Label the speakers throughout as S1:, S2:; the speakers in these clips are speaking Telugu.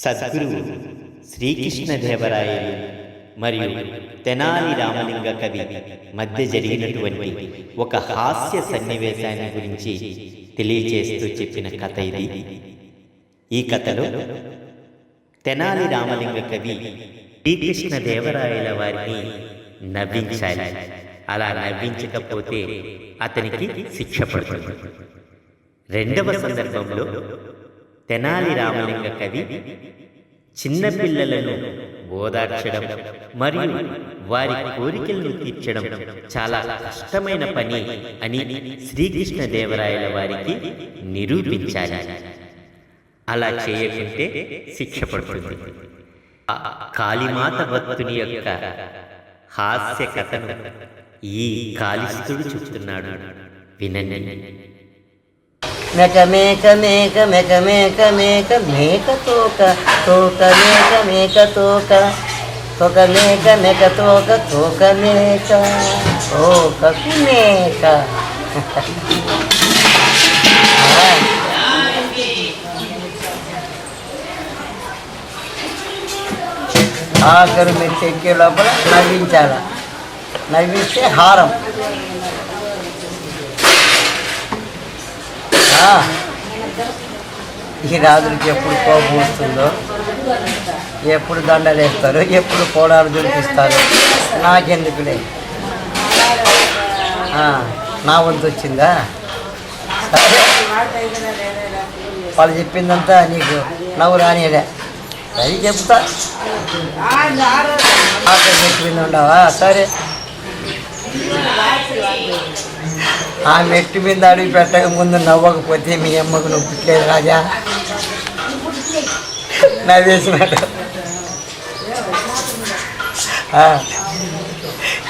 S1: సద్గురువు శ్రీకృష్ణదేవరాయలు మరియు తెనాలి రామలింగ కవి మధ్య జరిగినటువంటి ఒక హాస్య సన్నివేశాన్ని గురించి తెలియజేస్తూ చెప్పిన కథ ఇది. ఈ కథలో తెనాలి రామలింగ కవి శ్రీకృష్ణదేవరాయల వారిని నవ్వించాలి. అలా నవ్వించకపోతే అతనికి శిక్ష పడుతుంది. రెండవ సందర్భంలో తెనాలి రామలింగ కవి చిన్నపిల్లలను ఓదార్చడం మరియు వారి కోరికలను తీర్చడం చాలా కష్టమైన పని అని శ్రీకృష్ణదేవరాయల వారికి నిరూపించాలి. అలా చేయకుంటే శిక్ష పడుతుంది. కాళీమాత భక్తుని యొక్క హాస్య కథను ఈ కాళిస్తుడు చెప్తున్నాడు, వినండి.
S2: మేక మేక మేక మేక మేక మేక మేక తోక తోక మేక మేక తోక తోక మేక మేక తోక తోక మేక తోకకు మేక. ఆఖరు మీరు చెక్కే లోపల నవ్వించాల. నవ్విస్తే హారం. ఈ రాజులకి ఎప్పుడు కోపం వస్తుందో, ఎప్పుడు దండలు వేస్తారో, ఎప్పుడు కోడాలు చూపిస్తారో నాకెందుకులే. నా వంతు వచ్చిందా? సరే, వాళ్ళు చెప్పిందంతా నీకు నవ్వు రానిలే. అది చెప్తా. అక్కడ చెప్పింది ఉండవా? సరే, ఆ మెట్టు మీద అడుగు పెట్టక ముందు నవ్వకపోతే మీ అమ్మకు నువ్వు పుట్టలేదు రాజా. నవ్వేసినట్టు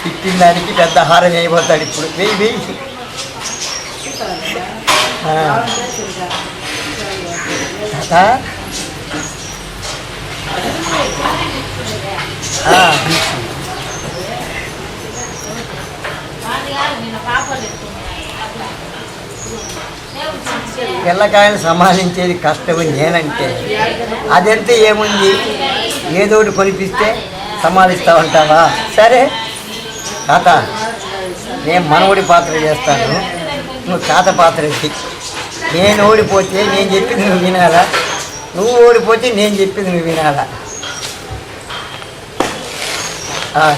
S2: ఇట్టిన దానికి పెద్ద హారం అయిపోతాడు ఇప్పుడు. వెయ్యి వెయ్యి పిల్లకాయలు సంభాలించేది కష్టమని నేనంటే, అదంతా ఏముంది, ఏదో ఒకటి కొనిపిస్తే సంభాలిస్తూ ఉంటావా? సరే తాత, నేను మనవడి పాత్ర చేస్తాను, నువ్వు తాత పాత్ర ఎత్తి. నేను ఓడిపోతే నేను చెప్పింది నువ్వు వినాలా, నువ్వు ఓడిపోతే నేను చెప్పింది నువ్వు వినాలా?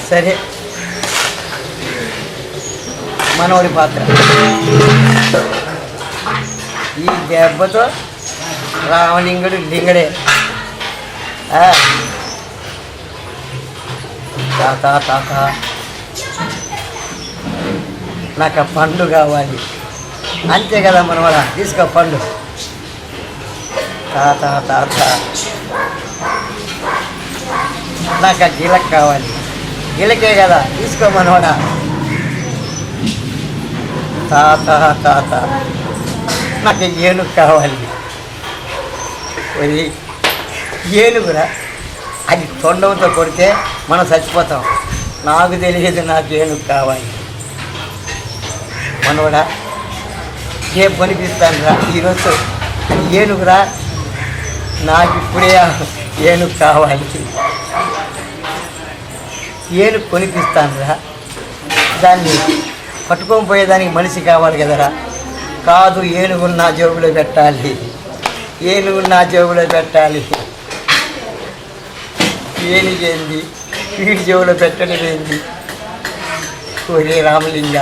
S2: సరే, మనవడి పాత్ర. ఈ దెబ్బతో రామలింగుడు లింగడే. తాత తాత, నాకు ఆ పండు కావాలి. అంతే కదా మనవడా, తీసుకో పండు. తాత తాత, నాకు ఆ గిలక్ కావాలి. గిలకే కదా, తీసుకో మనవడా. తాత తాత, నాకు ఏనుగు కావాలి. ఏనుగురా, అది తొండంతో కొడితే మనం చచ్చిపోతాం. నాకు తెలియదు, నాకు ఏనుగు కావాలి. మనవడా, ఏ కొనిపిస్తాను రా ఈరోజు. ఏనుగురా, నాకు ఇప్పుడే ఏనుగు కావాలి. ఏనుగు కొనిపిస్తాను రా. దాన్ని పట్టుకొని పోయేదానికి మనిషి కావాలి కదరా. కాదు, ఏనుగు నా జేబులో పెట్టాలి. ఏనుగు నా జేబులో పెట్టాలి. ఏనుగేంది వీడి జేబులో పెట్టడం ఏంది? ఒరే రామలింగ,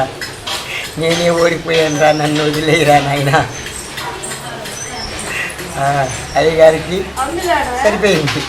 S2: నేనే ఓడిపోయాను రా, నన్ను వదిలేయరా నాయన. అయ్యగారికి సరిపోయింది.